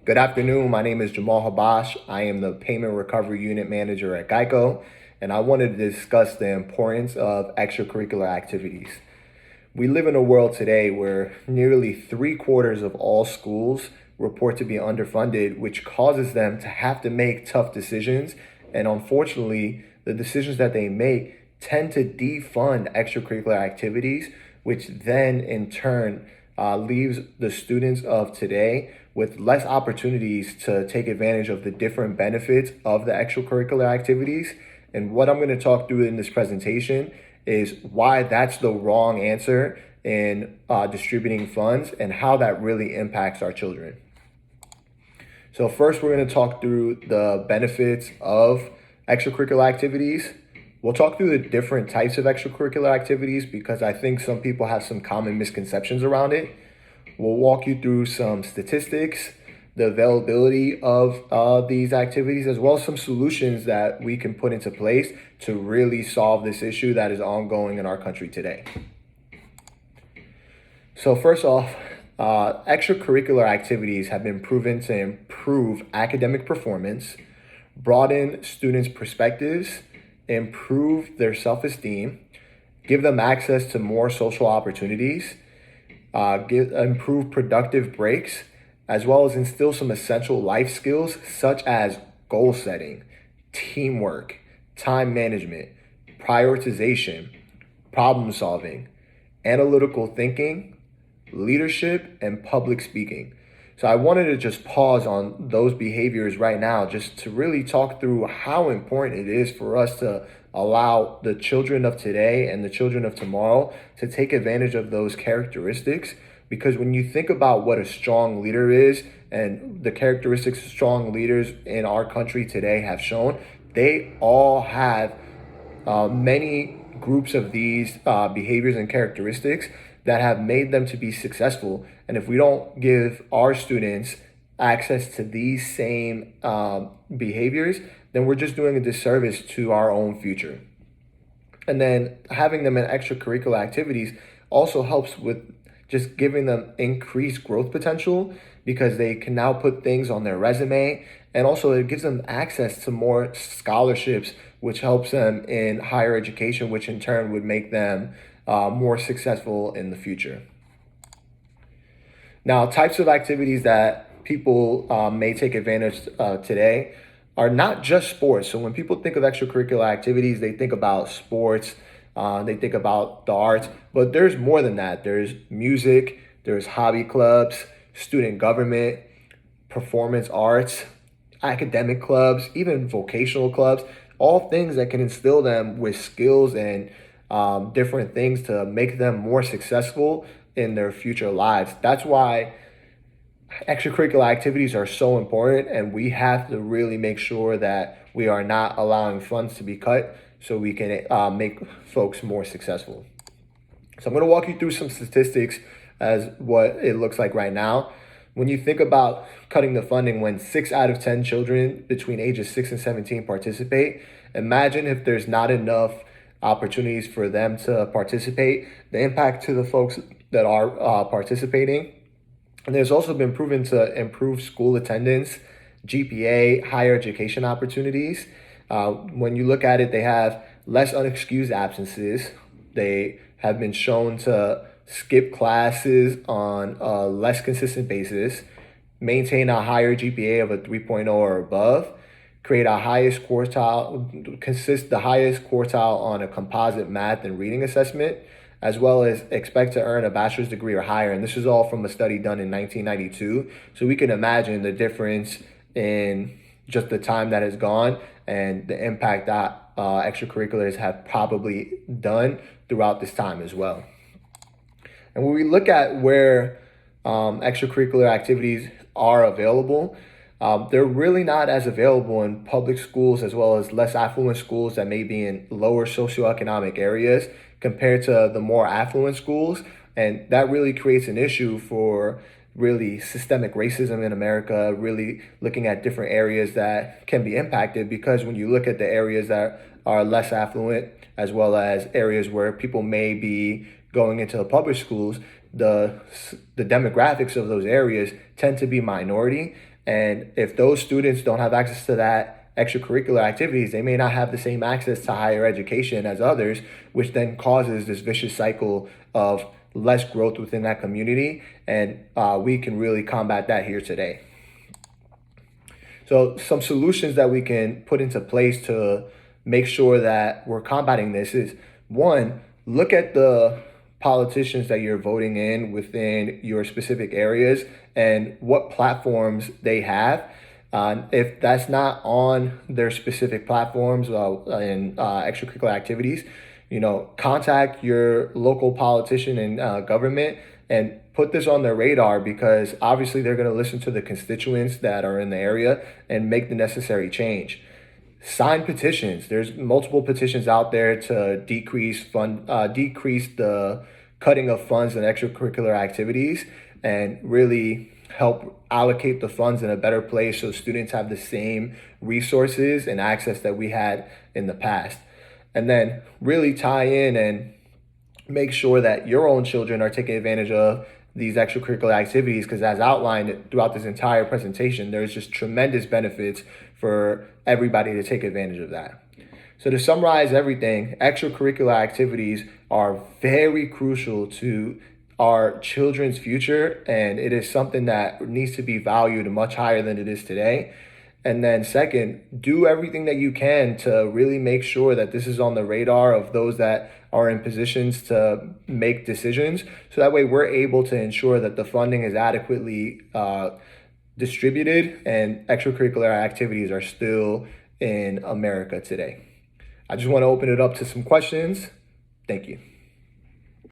Good afternoon. My name is Jamal Habash. I am the Payment Recovery Unit Manager at Geico, and I wanted to discuss the importance of extracurricular activities. We live in a world today where nearly three-quarters of all schools report to be underfunded, which causes them to have to make tough decisions. And unfortunately, the decisions that they make tend to defund extracurricular activities, which then in turn leaves the students of today with less opportunities to take advantage of the different benefits of the extracurricular activities. And what I'm going to talk through in this presentation is why that's the wrong answer in distributing funds and how that really impacts our children. So first, we're going to talk through the benefits of extracurricular activities. We'll talk through the different types of extracurricular activities because I think some people have some common misconceptions around it. We'll walk you through some statistics, the availability of these activities, as well as some solutions that we can put into place to really solve this issue that is ongoing in our country today. So first off, extracurricular activities have been proven to improve academic performance, broaden students' perspectives, improve their self-esteem, give them access to more social opportunities, improve productive breaks, as well as instill some essential life skills such as goal setting, teamwork, time management, prioritization, problem solving, analytical thinking, leadership, and public speaking. So I wanted to just pause on those behaviors right now just to really talk through how important it is for us to allow the children of today and the children of tomorrow to take advantage of those characteristics. Because when you think about what a strong leader is and the characteristics strong leaders in our country today have shown, they all have many groups of these behaviors and characteristics that have made them to be successful. And if we don't give our students access to these same behaviors, then we're just doing a disservice to our own future. And then having them in extracurricular activities also helps with just giving them increased growth potential because they can now put things on their resume. And also it gives them access to more scholarships, which helps them in higher education, which in turn would make them more successful in the future. Now, types of activities that people may take advantage of today are not just sports. So when people think of extracurricular activities, they think about sports, they think about the arts, but there's more than that. There's music, there's hobby clubs, student government, performance arts, academic clubs, even vocational clubs, all things that can instill them with skills and different things to make them more successful in their future lives. That's why extracurricular activities are so important, and we have to really make sure that we are not allowing funds to be cut so we can make folks more successful. So I'm going to walk you through some statistics as what it looks like right now. When you think about cutting the funding when 6 out of 10 children between ages 6 and 17 participate, imagine if there's not enough opportunities for them to participate, the impact to the folks that are participating. And there's also been proven to improve school attendance, GPA, higher education opportunities. When you look at it, they have less unexcused absences. They have been shown to skip classes on a less consistent basis, maintain a higher GPA of a 3.0 or above, create the highest quartile on a composite math and reading assessment, as well as expect to earn a bachelor's degree or higher. And this is all from a study done in 1992. So we can imagine the difference in just the time that has gone and the impact that extracurriculars have probably done throughout this time as well. And when we look at where extracurricular activities are available, they're really not as available in public schools as well as less affluent schools that may be in lower socioeconomic areas compared to the more affluent schools. And that really creates an issue for really systemic racism in America, really looking at different areas that can be impacted, because when you look at the areas that are less affluent as well as areas where people may be going into the public schools, the demographics of those areas tend to be minority, And if those students don't have access to that extracurricular activities, they may not have the same access to higher education as others, which then causes this vicious cycle of less growth within that community. And we can really combat that here today. So some solutions that we can put into place to make sure that we're combating this is, one, look at the politicians that you're voting in within your specific areas and what platforms they have. If that's not on their specific platforms in extracurricular activities, contact your local politician and government and put this on their radar, because obviously they're going to listen to the constituents that are in the area and make the necessary change. Sign petitions. There's multiple petitions out there to decrease the cutting of funds in extracurricular activities and really help allocate the funds in a better place so students have the same resources and access that we had in the past. And then really tie in and make sure that your own children are taking advantage of these extracurricular activities, because as outlined throughout this entire presentation, there's just tremendous benefits for everybody to take advantage of that. So to summarize everything, extracurricular activities are very crucial to our children's future, and it is something that needs to be valued much higher than it is today. And then second, do everything that you can to really make sure that this is on the radar of those that are in positions to make decisions. So that way we're able to ensure that the funding is adequately distributed and extracurricular activities are still in America today. I just want to open it up to some questions. Thank you.